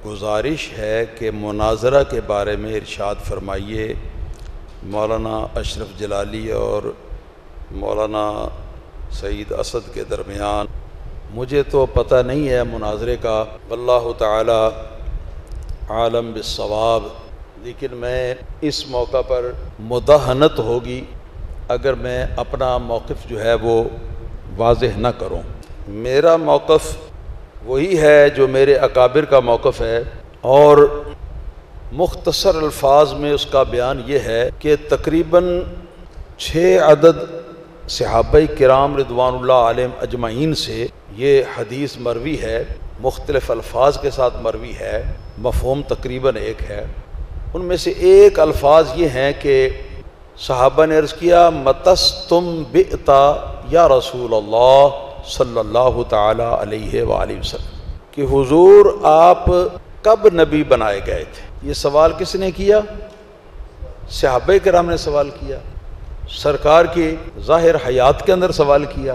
گزارش ہے کہ مناظرہ کے بارے میں ارشاد فرمائیے۔ مولانا اشرف جلالی اور مولانا سعید اسد کے درمیان مجھے تو پتہ نہیں ہے مناظرے کا، واللہ تعالی عالم بالصواب، لیکن میں اس موقع پر مداہنت ہوگی اگر میں اپنا موقف جو ہے وہ واضح نہ کروں۔ میرا موقف وہی ہے جو میرے اکابر کا موقف ہے، اور مختصر الفاظ میں اس کا بیان یہ ہے کہ تقریباً 6 عدد صحابہ کرام رضوان اللہ علیہم اجمعین سے یہ حدیث مروی ہے، مختلف الفاظ کے ساتھ مروی ہے، مفہوم تقریباً ایک ہے۔ ان میں سے ایک الفاظ یہ ہیں کہ صحابہ نے عرض کیا متستم بئتا یا رسول اللہ صلی اللہ تعالی علیہ وآلہ وسلم، کہ حضور آپ کب نبی بنائے گئے تھے؟ یہ سوال کس نے کیا؟ صحابہ کرام نے سوال کیا، سرکار کی ظاہر حیات کے اندر سوال کیا،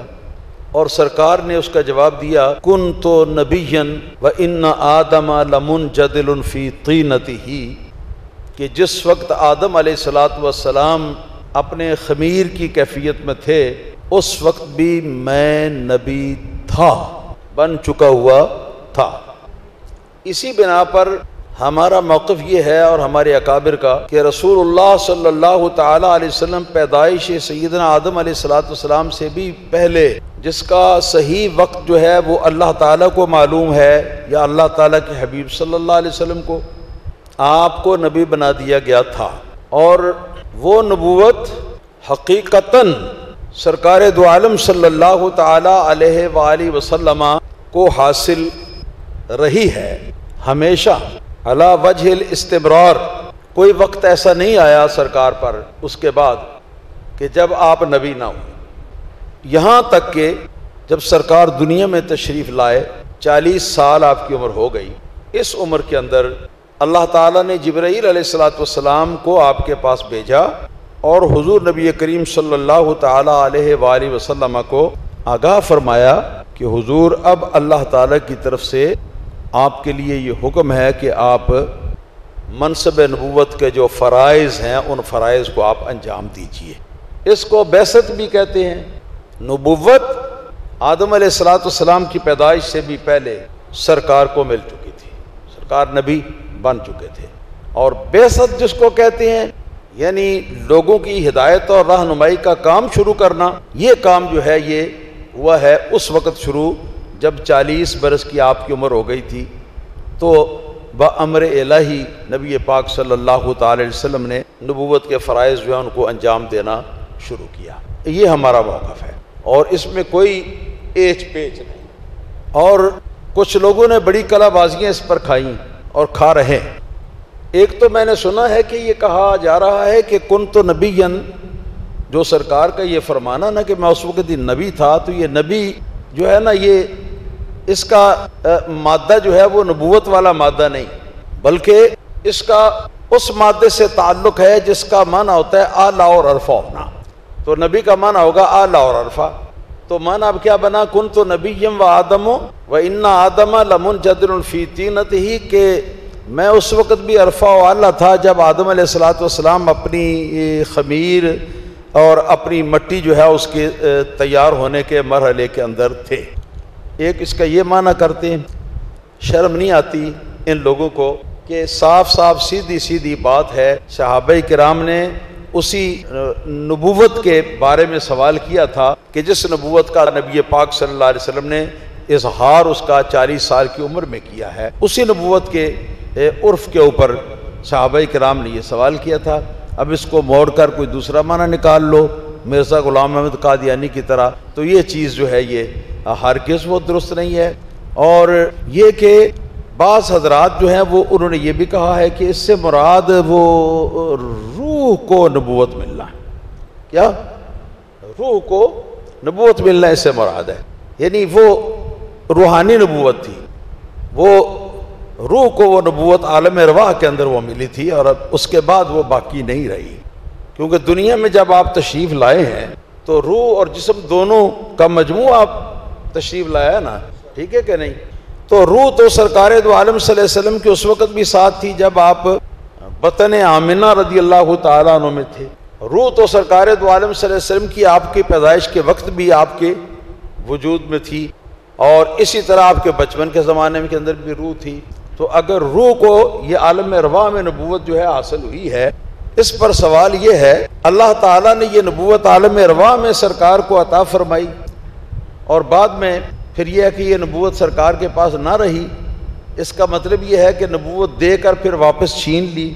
اور سرکار نے اس کا جواب دیا کنت نبیا وان آدم لمنجدل فی طینتہ، کہ جس وقت آدم علیہ السلام اپنے خمیر کی کیفیت میں تھے اس وقت بھی میں نبی تھا، بن چکا ہوا تھا۔ اسی بنا پر ہمارا موقف یہ ہے اور ہمارے اکابر کا کہ رسول اللہ صلی اللہ تعالی علیہ وسلم پیدائش سیدنا آدم علیہ السلام سے بھی پہلے، جس کا صحیح وقت جو ہے وہ اللہ تعالیٰ کو معلوم ہے یا اللہ تعالیٰ کے حبیب صلی اللہ علیہ وسلم کو، آپ کو نبی بنا دیا گیا تھا، اور وہ نبوت حقیقتاً سرکار دو عالم صلی اللہ تعالی علیہ وآلہ وسلم کو حاصل رہی ہے ہمیشہ علی وجہ الاستمرار۔ کوئی وقت ایسا نہیں آیا سرکار پر اس کے بعد کہ جب آپ نبی نہ ہوں، یہاں تک کہ جب سرکار دنیا میں تشریف لائے 40 سال آپ کی عمر ہو گئی، اس عمر کے اندر اللہ تعالیٰ نے جبرائیل علیہ السلام کو آپ کے پاس بھیجا اور حضور نبی کریم صلی اللہ تعالی علیہ وآلہ وسلم کو آگاہ فرمایا کہ حضور اب اللہ تعالیٰ کی طرف سے آپ کے لیے یہ حکم ہے کہ آپ منصب نبوت کے جو فرائض ہیں ان فرائض کو آپ انجام دیجئے۔ اس کو بعثت بھی کہتے ہیں۔ نبوت آدم علیہ السلام کی پیدائش سے بھی پہلے سرکار کو مل چکی تھی، سرکار نبی بن چکے تھے، اور بعثت جس کو کہتے ہیں یعنی لوگوں کی ہدایت اور رہنمائی کا کام شروع کرنا، یہ کام جو ہے یہ ہوا ہے اس وقت شروع جب 40 برس کی آپ کی عمر ہو گئی تھی، تو بامر الہی نبی پاک صلی اللہ تعالی علیہ وسلم نے نبوت کے فرائض جو ہیں ان کو انجام دینا شروع کیا۔ یہ ہمارا موقف ہے اور اس میں کوئی ایچ پیچ نہیں، اور کچھ لوگوں نے بڑی کلا بازیاں اس پر کھائیں اور کھا رہے ہیں۔ ایک تو میں نے سنا ہے کہ یہ کہا جا رہا ہے کہ کنت نبیا، جو سرکار کا یہ فرمانا نا کہ میں اس وقت نبی تھا، تو یہ نبی جو ہے نا یہ اس کا مادہ جو ہے وہ نبوت والا مادہ نہیں، بلکہ اس کا اس مادے سے تعلق ہے جس کا معنی ہوتا ہے اعلیٰ اور عرفہ ہونا، تو نبی کا معنی ہوگا اعلیٰ اور عرفہ، تو معنی اب کیا بنا کنت نبیا و آدم و ان آدم لمنجدل فی طینتہ، کہ میں اس وقت بھی عرفہ و اعلیٰ تھا جب آدم علیہ السلام اپنی خمیر اور اپنی مٹی جو ہے اس کے تیار ہونے کے مرحلے کے اندر تھے۔ ایک اس کا یہ معنی کرتے ہیں، شرم نہیں آتی ان لوگوں کو کہ صاف صاف سیدھی سیدھی بات ہے، صحابہ کرام نے اسی نبوت کے بارے میں سوال کیا تھا کہ جس نبوت کا نبی پاک صلی اللہ علیہ وسلم نے اظہار اس کا 40 سال کی عمر میں کیا ہے، اسی نبوت کے عرف کے اوپر صحابہ کرام نے یہ سوال کیا تھا۔ اب اس کو موڑ کر کوئی دوسرا معنی نکال لو مرزا غلام احمد قادیانی کی طرح، تو یہ چیز جو ہے یہ ہرگز وہ درست نہیں ہے۔ اور یہ کہ بعض حضرات جو ہیں وہ انہوں نے یہ بھی کہا ہے کہ اس سے مراد وہ روح کو نبوت ملنا ہے، کیا روح کو نبوت ملنا اس سے مراد ہے، یعنی وہ روحانی نبوت تھی، وہ روح کو وہ نبوت عالم ارواح کے اندر وہ ملی تھی، اور اب اس کے بعد وہ باقی نہیں رہی، کیونکہ دنیا میں جب آپ تشریف لائے ہیں تو روح اور جسم دونوں کا مجموعہ آپ تشریف لایا ہے نا، ٹھیک ہے کہ نہیں؟ تو تو روح تو سرکار دو عالم صلی اللہ علیہ وسلم کے اس وقت بھی ساتھ تھی جب آپ بطن آمنہ رضی اللہ تعالیٰ عنہ میں تھے. روح تو سرکار دو عالم صلی اللہ علیہ وسلم کی آپ کی پیدائش کے وقت بھی آپ کے وجود میں تھی، اور اسی طرح آپ کے بچپن کے زمانے کے اندر بھی روح تھی. تو اگر روح کو یہ عالم ارواح میں نبوت جو ہے حاصل ہوئی ہے، اس پر سوال یہ ہے اللہ تعالیٰ نے یہ نبوت عالم ارواح میں سرکار کو عطا فرمائی، اور بعد میں پھر یہ ہے کہ یہ نبوت سرکار کے پاس نہ رہی. اس کا مطلب یہ ہے کہ نبوت دے کر پھر واپس چھین لی،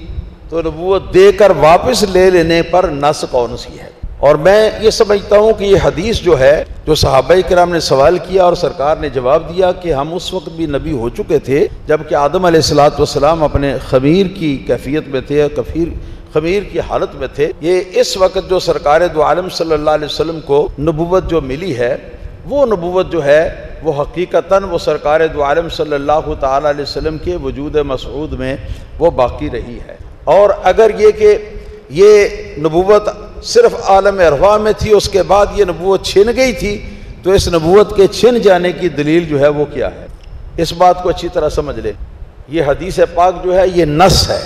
تو نبوت دے کر واپس لے لینے پر نص کون سی ہے؟ اور میں یہ سمجھتا ہوں کہ یہ حدیث جو ہے، جو صحابہ کرام نے سوال کیا اور سرکار نے جواب دیا کہ ہم اس وقت بھی نبی ہو چکے تھے جبکہ آدم علیہ السلام اپنے خمیر کی کیفیت میں تھے، خمیر کی حالت میں تھے. یہ اس وقت جو سرکار دو عالم صلی اللہ علیہ وسلم کو نبوت جو ملی ہے، وہ نبوت جو ہے وہ حقیقتاً وہ سرکار دو عالم صلی اللہ تعالیٰ علیہ وسلم کے وجود مسعود میں وہ باقی رہی ہے. اور اگر یہ کہ یہ نبوت صرف عالم ارواح میں تھی، اس کے بعد یہ نبوت چھن گئی تھی، تو اس نبوت کے چھن جانے کی دلیل جو ہے وہ کیا ہے؟ اس بات کو اچھی طرح سمجھ لیں. یہ حدیث پاک جو ہے یہ نص ہے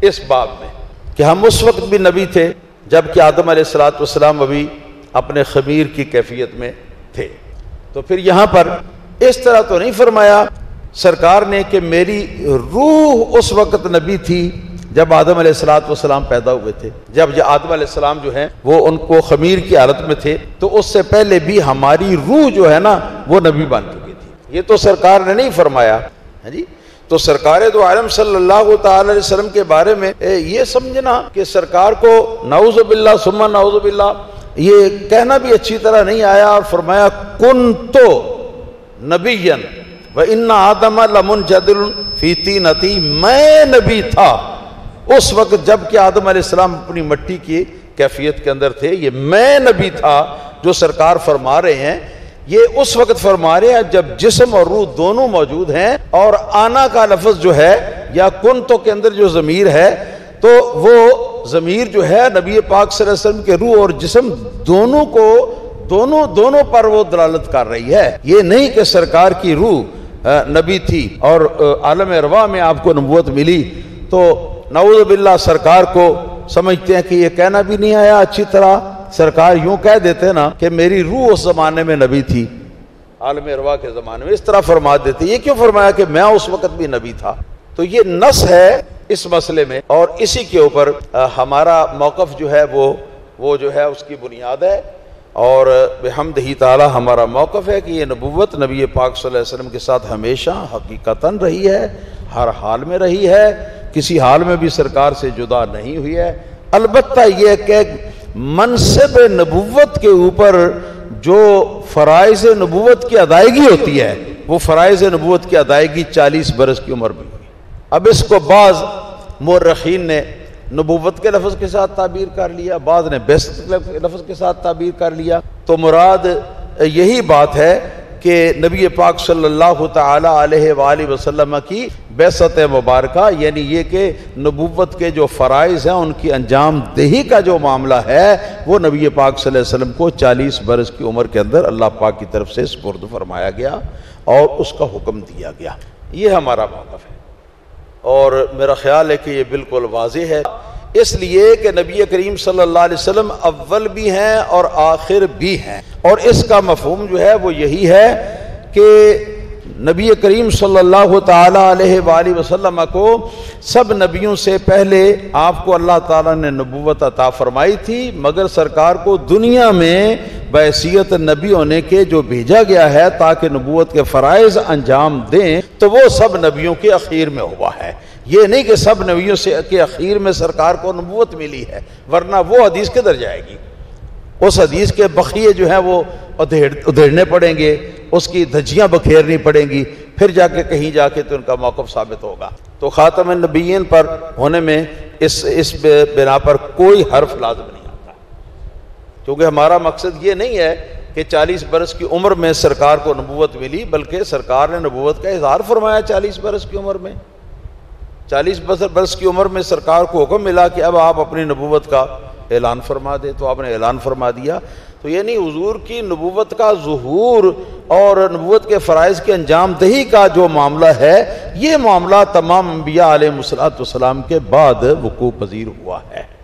اس باب میں کہ ہم اس وقت بھی نبی تھے جبکہ آدم علیہ السلام ابھی اپنے خمیر کی کیفیت میں تھے. تو پھر یہاں پر اس طرح تو نہیں فرمایا سرکار نے کہ میری روح اس وقت نبی تھی جب آدم علیہ السلام پیدا ہوئے تھے. جب آدم علیہ السلام جو ہیں وہ ان کو خمیر کی حالت میں تھے، تو اس سے پہلے بھی ہماری روح جو ہے نا وہ نبی بن چکی تھی. یہ تو سرکار نے نہیں فرمایا. جی تو سرکار دو عالم صلی اللہ تعالی علیہ وسلم کے بارے میں یہ سمجھنا کہ سرکار کو نعوذ باللہ ثم نعوذ باللہ یہ کہنا بھی اچھی طرح نہیں آیا، اور فرمایا کنتو نبیا وان آدم لمنجدل فی طینتی، میں نبی تھا اس وقت جب کہ آدم علیہ السلام اپنی مٹی کی کیفیت کے اندر تھے. یہ میں نبی تھا جو سرکار فرما رہے ہیں، یہ اس وقت فرما رہے ہیں جب جسم اور روح دونوں موجود ہیں، اور آنا کا لفظ جو ہے یا کنتو کے اندر جو ضمیر ہے، تو وہ ضمیر جو ہے نبی پاک صلی اللہ علیہ وسلم کے روح اور جسم دونوں کو دونوں پر وہ دلالت کر رہی ہے. یہ نہیں کہ سرکار کی روح نبی تھی اور عالم ارواح میں آپ کو نبوت ملی. تو نعوذ باللہ سرکار کو سمجھتے ہیں کہ یہ کہنا بھی نہیں آیا اچھی طرح. سرکار یوں کہہ دیتے نا کہ میری روح اس زمانے میں نبی تھی، عالم ارواح کے زمانے میں، اس طرح فرما دیتے. یہ کیوں فرمایا کہ میں اس وقت بھی نبی تھا؟ تو یہ نص ہے اس مسئلے میں، اور اسی کے اوپر ہمارا موقف جو ہے وہ جو ہے اس کی بنیاد ہے. اور بحمدہ تعالی ہمارا موقف ہے کہ یہ نبوت نبی پاک صلی اللہ علیہ وسلم کے ساتھ ہمیشہ حقیقتاً رہی ہے، ہر حال میں رہی ہے، کسی حال میں بھی سرکار سے جدا نہیں ہوئی ہے. البتہ یہ کہ منصب نبوت کے اوپر جو فرائض نبوت کی ادائیگی ہوتی ہے، وہ فرائض نبوت کی ادائیگی 40 برس کی عمر میں ہوئی. اب اس کو بعض مورخین نے نبوت کے لفظ کے ساتھ تعبیر کر لیا، بعض نے بعثت کے لفظ کے ساتھ تعبیر کر لیا. تو مراد یہی بات ہے کہ نبی پاک صلی اللہ تعالی علیہ وآلہ وسلم کی بعثت مبارکہ، یعنی یہ کہ نبوت کے جو فرائض ہیں ان کی انجام دہی کا جو معاملہ ہے، وہ نبی پاک صلی اللہ علیہ وسلم کو 40 برس کی عمر کے اندر اللہ پاک کی طرف سے سپرد فرمایا گیا اور اس کا حکم دیا گیا. یہ ہمارا موقف ہے، اور میرا خیال ہے کہ یہ بالکل واضح ہے، اس لیے کہ نبی کریم صلی اللہ علیہ وسلم اول بھی ہیں اور آخر بھی ہیں. اور اس کا مفہوم جو ہے وہ یہی ہے کہ نبی کریم صلی اللہ تعالی علیہ وآلہ وسلم کو سب نبیوں سے پہلے آپ کو اللہ تعالیٰ نے نبوت عطا فرمائی تھی، مگر سرکار کو دنیا میں بحیثیت نبی ہونے کے جو بھیجا گیا ہے تاکہ نبوت کے فرائض انجام دیں، تو وہ سب نبیوں کے اخیر میں ہوا ہے. یہ نہیں کہ سب نبیوں سے کے اخیر میں سرکار کو نبوت ملی ہے، ورنہ وہ حدیث کدھر جائے گی؟ اس حدیث کے بقیے جو ہیں وہ ادھیڑنے پڑیں گے، اس کی دھجیاں بکھیرنی پڑیں گی، پھر جا کے کہیں جا کے تو ان کا موقف ثابت ہوگا. تو خاتم النبیین پر ہونے میں اس بنا پر کوئی حرف لازم نہیں آتا، کیونکہ ہمارا مقصد یہ نہیں ہے کہ 40 برس کی عمر میں سرکار کو نبوت ملی، بلکہ سرکار نے نبوت کا اظہار فرمایا 40 برس کی عمر میں. 40 برس کی عمر میں سرکار کو حکم ملا کہ اب آپ اپنی نبوت کا اعلان فرما دیں، تو آپ نے اعلان فرما دیا. تو یعنی حضور کی نبوت کا ظہور اور نبوت کے فرائض کے انجام دہی کا جو معاملہ ہے، یہ معاملہ تمام انبیاء علیہ الصلوۃ والسلام کے بعد وقوع پذیر ہوا ہے۔